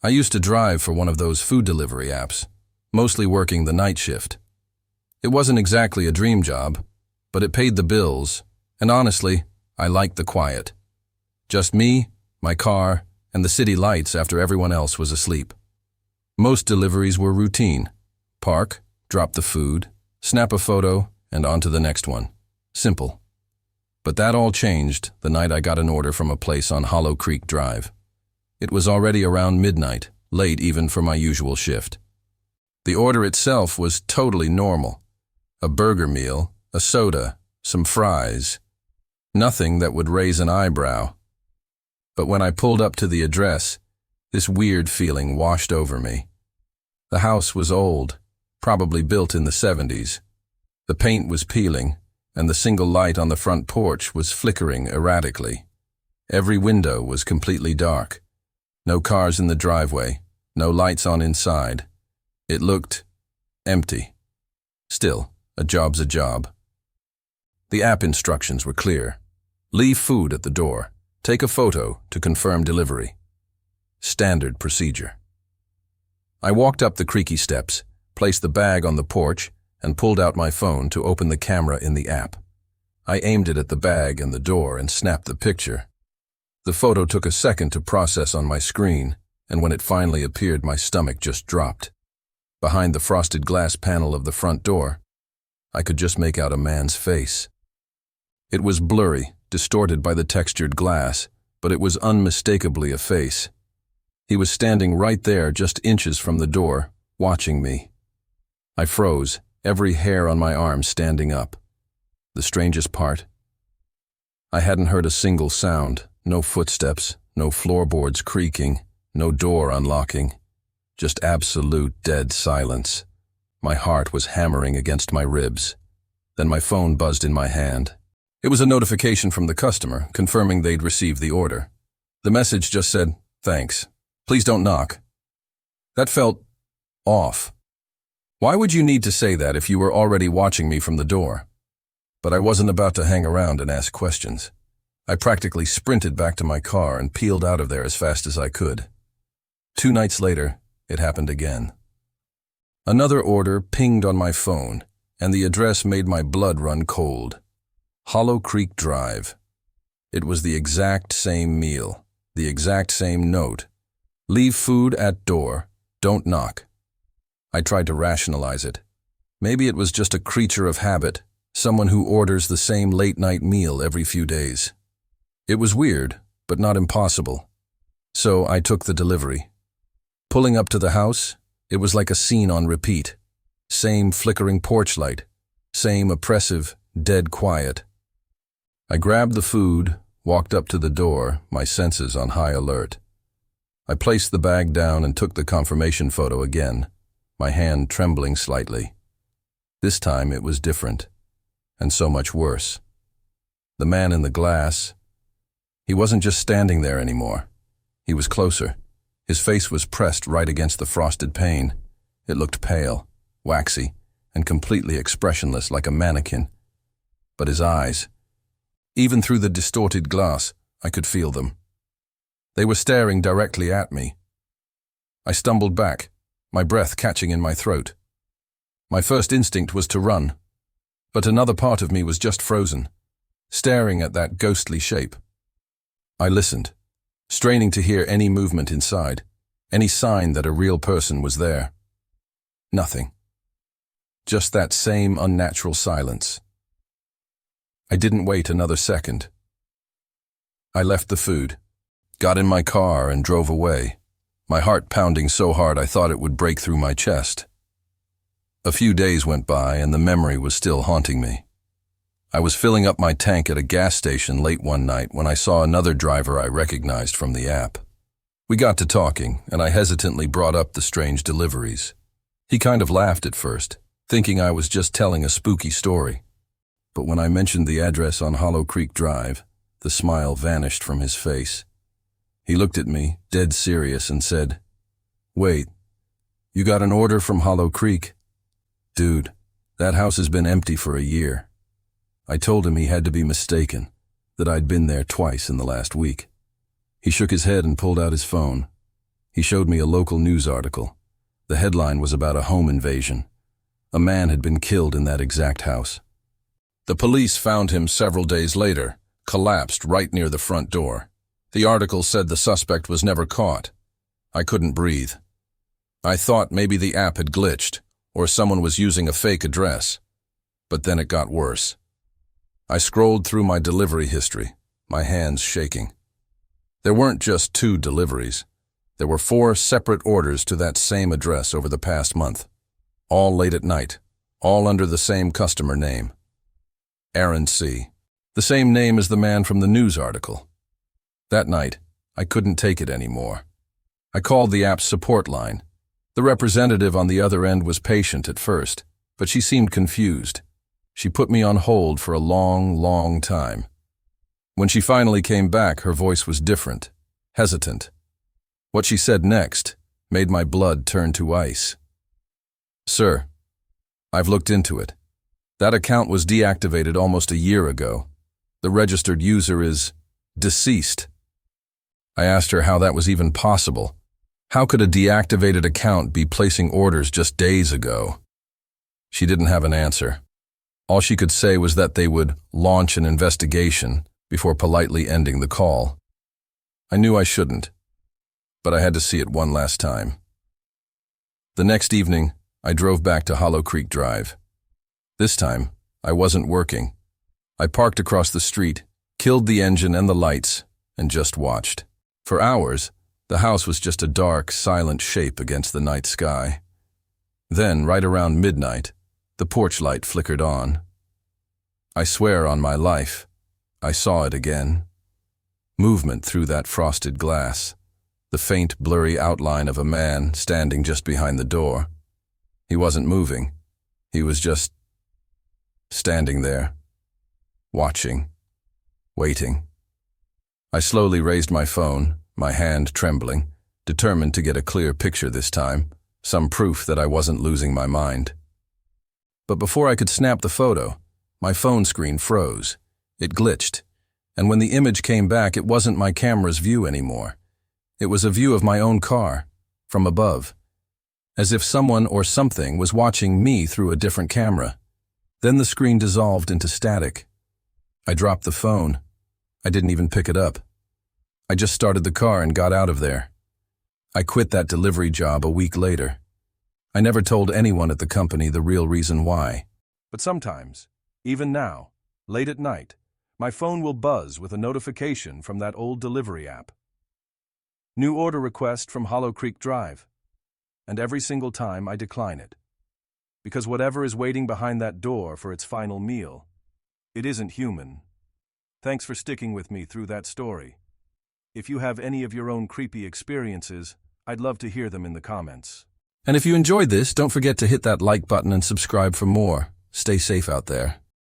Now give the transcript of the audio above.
I used to drive for one of those food delivery apps, mostly working the night shift. It wasn't exactly a dream job, but it paid the bills, and honestly, I liked the quiet. Just me, my car, and the city lights after everyone else was asleep. Most deliveries were routine. Park, drop the food, snap a photo, and on to the next one. Simple. But that all changed the night I got an order from a place on Hollow Creek Drive. It was already around midnight, late even for my usual shift. The order itself was totally normal. A burger meal, a soda, some fries. Nothing that would raise an eyebrow. But when I pulled up to the address, this weird feeling washed over me. The house was old, probably built in the 70s. The paint was peeling, and the single light on the front porch was flickering erratically. Every window was completely dark. No cars in the driveway, no lights on inside. It looked empty. Still, a job's a job. The app instructions were clear. Leave food at the door. Take a photo to confirm delivery. Standard procedure. I walked up the creaky steps, placed the bag on the porch, and pulled out my phone to open the camera in the app. I aimed it at the bag and the door and snapped the picture. The photo took a second to process on my screen, and when it finally appeared, my stomach just dropped. Behind the frosted glass panel of the front door, I could just make out a man's face. It was blurry, distorted by the textured glass, but it was unmistakably a face. He was standing right there, just inches from the door, watching me. I froze, every hair on my arm standing up. The strangest part? I hadn't heard a single sound, no footsteps, no floorboards creaking, no door unlocking. Just absolute dead silence. My heart was hammering against my ribs. Then my phone buzzed in my hand. It was a notification from the customer, confirming they'd received the order. The message just said, "Thanks. Please don't knock." That felt off. Why would you need to say that if you were already watching me from the door? But I wasn't about to hang around and ask questions. I practically sprinted back to my car and peeled out of there as fast as I could. 2 nights later, it happened again. Another order pinged on my phone, and the address made my blood run cold. Hollow Creek Drive. It was the exact same meal, the exact same note. Leave food at door, don't knock. I tried to rationalize it. Maybe it was just a creature of habit, someone who orders the same late-night meal every few days. It was weird, but not impossible. So I took the delivery. Pulling up to the house, it was like a scene on repeat. Same flickering porch light, same oppressive, dead quiet. I grabbed the food, walked up to the door, my senses on high alert. I placed the bag down and took the confirmation photo again, my hand trembling slightly. This time it was different, and so much worse. The man in the glass, he wasn't just standing there anymore. He was closer. His face was pressed right against the frosted pane. It looked pale, waxy, and completely expressionless like a mannequin. But his eyes, even through the distorted glass, I could feel them. They were staring directly at me. I stumbled back, my breath catching in my throat. My first instinct was to run, but another part of me was just frozen, staring at that ghostly shape. I listened, straining to hear any movement inside, any sign that a real person was there. Nothing. Just that same unnatural silence. I didn't wait another second. I left the food, got in my car and drove away, my heart pounding so hard I thought it would break through my chest. A few days went by and the memory was still haunting me. I was filling up my tank at a gas station late one night when I saw another driver I recognized from the app. We got to talking, and I hesitantly brought up the strange deliveries. He kind of laughed at first, thinking I was just telling a spooky story. But when I mentioned the address on Hollow Creek Drive, the smile vanished from his face. He looked at me, dead serious, and said, "Wait, you got an order from Hollow Creek? Dude, that house has been empty for a year." I told him he had to be mistaken, that I'd been there twice in the last week. He shook his head and pulled out his phone. He showed me a local news article. The headline was about a home invasion. A man had been killed in that exact house. The police found him several days later, collapsed right near the front door. The article said the suspect was never caught. I couldn't breathe. I thought maybe the app had glitched, or someone was using a fake address. But then it got worse. I scrolled through my delivery history, my hands shaking. There weren't just 2 deliveries. There were 4 separate orders to that same address over the past month. All late at night, all under the same customer name. Aaron C. The same name as the man from the news article. That night, I couldn't take it anymore. I called the app's support line. The representative on the other end was patient at first, but she seemed confused. She put me on hold for a long, long time. When she finally came back, her voice was different, hesitant. What she said next made my blood turn to ice. "Sir, I've looked into it. That account was deactivated almost a year ago. The registered user is deceased." I asked her how that was even possible. How could a deactivated account be placing orders just days ago? She didn't have an answer. All she could say was that they would launch an investigation before politely ending the call. I knew I shouldn't, but I had to see it one last time. The next evening, I drove back to Hollow Creek Drive. This time, I wasn't working. I parked across the street, killed the engine and the lights, and just watched. For hours, the house was just a dark, silent shape against the night sky. Then, right around midnight, the porch light flickered on. I swear on my life, I saw it again. Movement through that frosted glass. The faint, blurry outline of a man standing just behind the door. He wasn't moving. He was just standing there, watching, waiting. I slowly raised my phone, my hand trembling, determined to get a clear picture this time, some proof that I wasn't losing my mind. But before I could snap the photo, my phone screen froze. It glitched, and when the image came back, it wasn't my camera's view anymore. It was a view of my own car, from above, as if someone or something was watching me through a different camera. Then the screen dissolved into static. I dropped the phone. I didn't even pick it up. I just started the car and got out of there. I quit that delivery job a week later. I never told anyone at the company the real reason why. But sometimes, even now, late at night, my phone will buzz with a notification from that old delivery app. New order request from Hollow Creek Drive. And every single time I decline it. Because whatever is waiting behind that door for its final meal, it isn't human. Thanks for sticking with me through that story. If you have any of your own creepy experiences, I'd love to hear them in the comments. And if you enjoyed this, don't forget to hit that like button and subscribe for more. Stay safe out there.